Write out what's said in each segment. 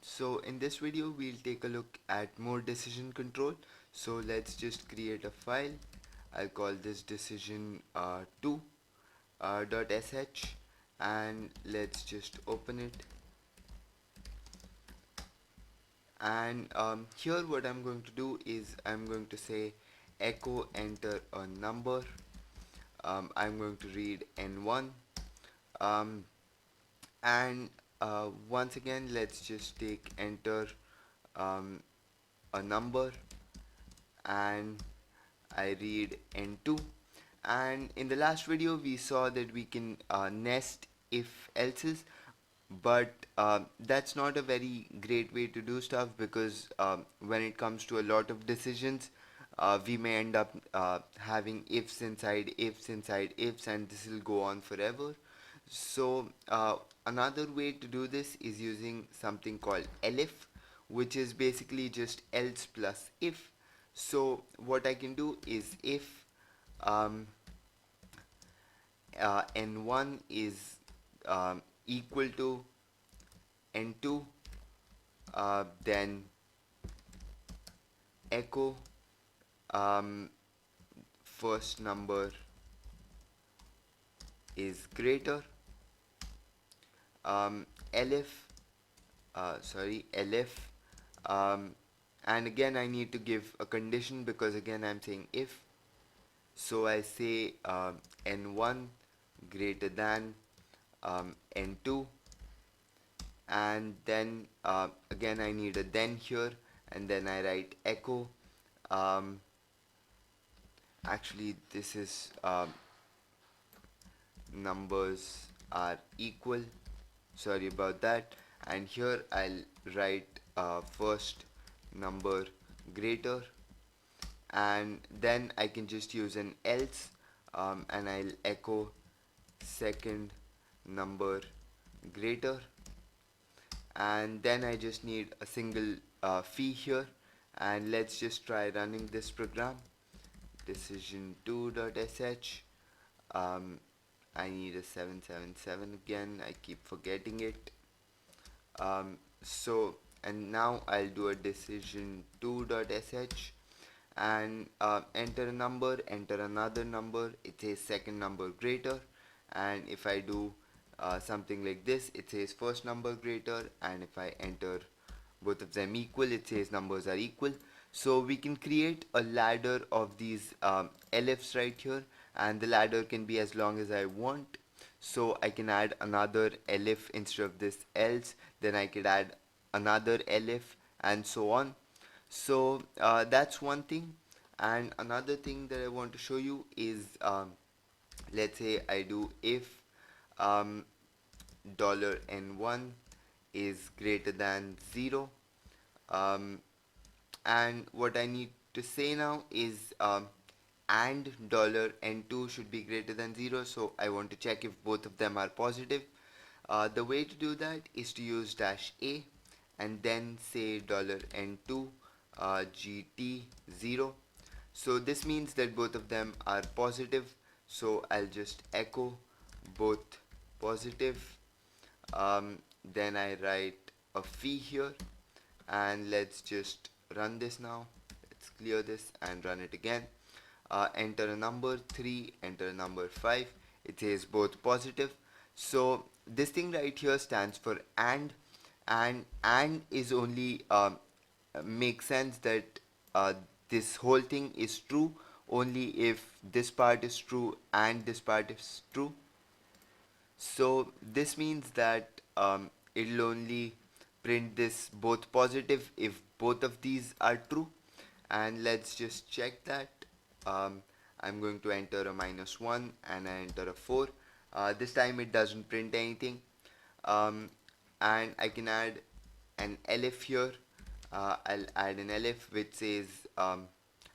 So in this video we'll take a look at more decision control. So let's just create a file. I'll call this decision 2 .sh, and let's just open it. And here what I'm going to do is I'm going to say echo enter a number. I'm going to read n1, um, and once again let's just take enter um, a number, and I read n2. And in the last video we saw that we can nest if else's, but that's not a very great way to do stuff, because when it comes to a lot of decisions we may end up having ifs inside ifs inside ifs, and this will go on forever. So another way to do this is using something called elif, which is basically just else plus if. So what I can do is if um, n1 is equal to n2, then echo um, first number is greater, elif elif, um, and again I need to give a condition because again I'm saying if. So I say n1 greater than n2, and then again I need a then here, and then I write echo. um, Actually this is numbers are equal, sorry about that. And here I'll write first number greater, and then I can just use an else, and I'll echo second number greater, and then I just need a single fee here. And let's just try running this program, decision2.sh. I need a 777 again, I keep forgetting it. So and now I'll do a decision2.sh, and enter a number, enter another number, it says second number greater. And if I do something like this, it says first number greater, and if I enter both of them equal, it says numbers are equal. So we can create a ladder of these elifs right here, and the ladder can be as long as I want. So I can add another elif instead of this else, then I could add another elif, and so on. So that's one thing. And another thing that I want to show you is let's say I do if $n1 is greater than 0, um, and what I need to say now is and $n2 should be greater than 0, so I want to check if both of them are positive. The way to do that is to use -a and then say $n2 GT0. So this means that both of them are positive, so I'll just echo both positive. Then I write a fee here, and let's just run this now. Let's clear this and run it again. Enter a number 3, enter a number 5, it says both positive. So this thing right here stands for and is only makes sense that this whole thing is true only if this part is true and this part is true. So this means that it'll only print this both positive if both of these are true. And let's just check that. um, I'm going to enter a -1 and I enter a 4. This time it doesn't print anything. And I can add an elif here. I'll add an elif which says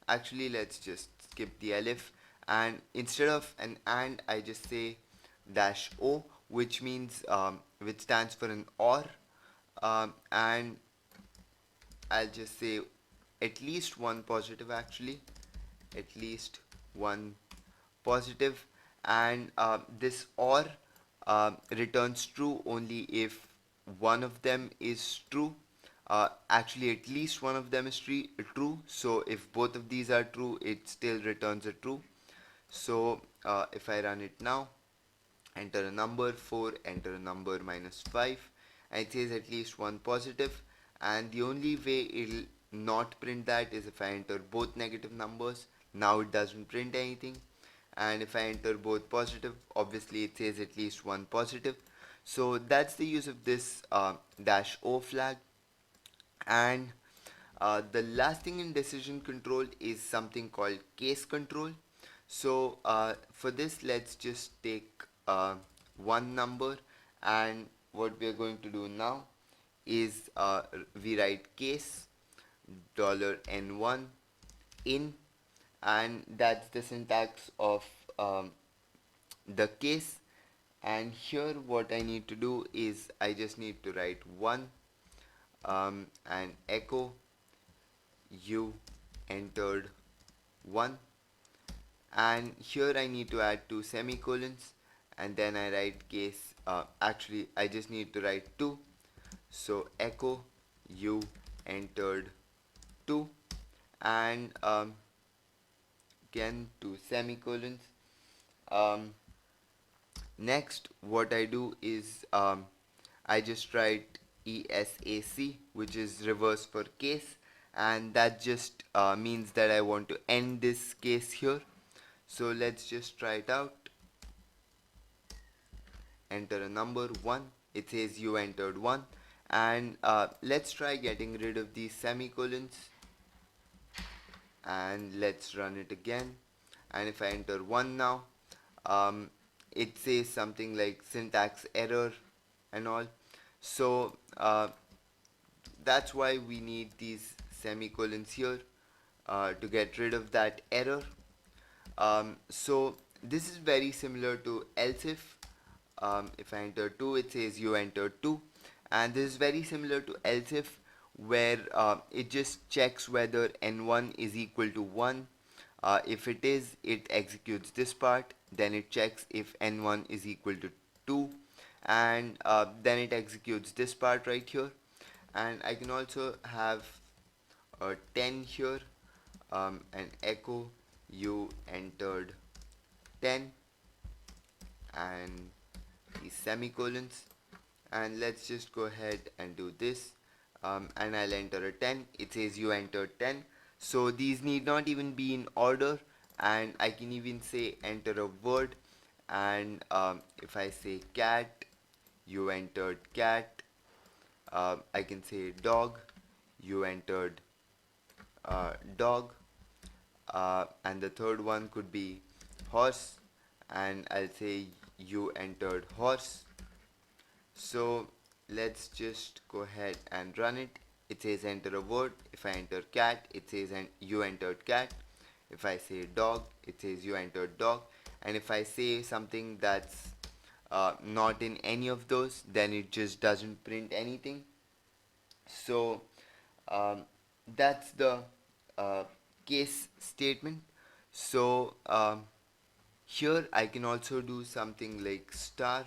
actually let's just skip the elif, and instead of an and I just say -o, which means which stands for an or, and I'll just say at least one positive, actually at least one positive. And this or returns true only if one of them is true. Actually, at least one of them is true. So if both of these are true, it still returns a true. So if I run it now, enter a number 4, enter a number -5, and it says at least one positive. And the only way it'll not print that is if I enter both negative numbers. Now it doesn't print anything. And if I enter both positive, obviously it says at least one positive. So that's the use of this -o flag. And the last thing in decision control is something called case control. So for this, let's just take one number, and what we are going to do now is we write case $n1 in, and that's the syntax of the case. And here what I need to do is I just need to write 1 and echo you entered 1, and here I need to add 2 semicolons, and then I write case, actually I just need to write 2, so echo you entered 2, and again 2 semicolons. Next what I do is I just write ESAC, which is reverse for case, and that just means that I want to end this case here. So let's just try it out. Enter a number 1, it says you entered 1, and let's try getting rid of these semicolons, and let's run it again. And if I enter 1 now, it says something like syntax error and all. So that's why we need these semicolons here to get rid of that error. So this is very similar to else if. If I enter 2, it says you entered 2, and this is very similar to else if, where it just checks whether n1 is equal to 1. If it is, it executes this part, then it checks if n1 is equal to 2, and then it executes this part right here. And I can also have a 10 here, and echo you entered 10 and these semicolons, and let's just go ahead and do this, and I'll enter a 10, it says you entered 10. So these need not even be in order, and I can even say enter a word, and if I say cat, you entered cat. I can say dog, you entered dog, and the third one could be horse, and I'll say you entered horse. So let's just go ahead and run it. It says enter a word. If I enter cat, it says you entered cat. If I say dog, it says you entered dog. And if I say something that's not in any of those, then it just doesn't print anything. So um, that's the uh, case statement. So here I can also do something like star,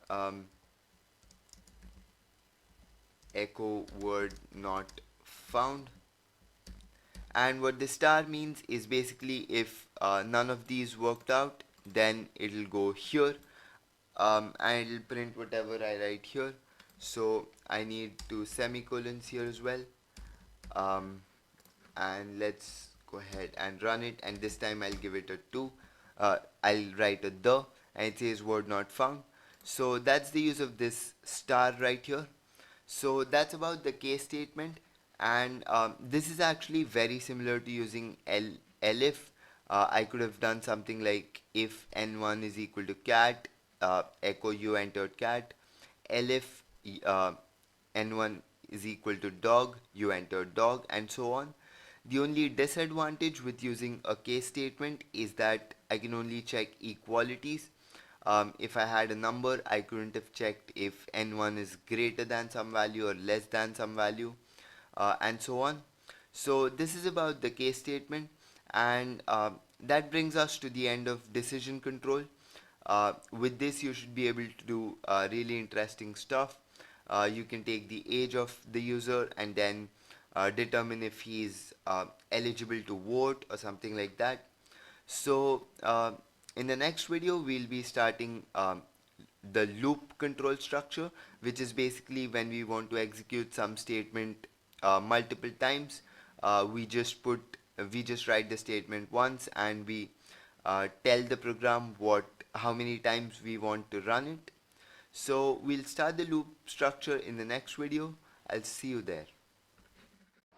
um, echo word not found, and what the star means is basically if none of these worked out, then it'll go here, and it'll print whatever I write here. So I need 2 semicolons here as well, and let's go ahead and run it, and this time I'll give it a 2. I'll write a the, and it says word not found. So that's the use of this star right here. So that's about the case statement, and this is actually very similar to using elif. I could have done something like if n1 is equal to cat, echo you entered cat, elif n1 is equal to dog, you entered dog, and so on. The only disadvantage with using a case statement is that I can only check equalities. If I had a number, I couldn't have checked if n1 is greater than some value or less than some value, and so on. So this is about the case statement, and that brings us to the end of decision control. With this, you should be able to do really interesting stuff. You can take the age of the user and then determine if he is eligible to vote or something like that. So in the next video, we'll be starting the loop control structure, which is basically when we want to execute some statement multiple times. We just write the statement once, and we tell the program how many times we want to run it. So we'll start the loop structure in the next video. I'll see you there.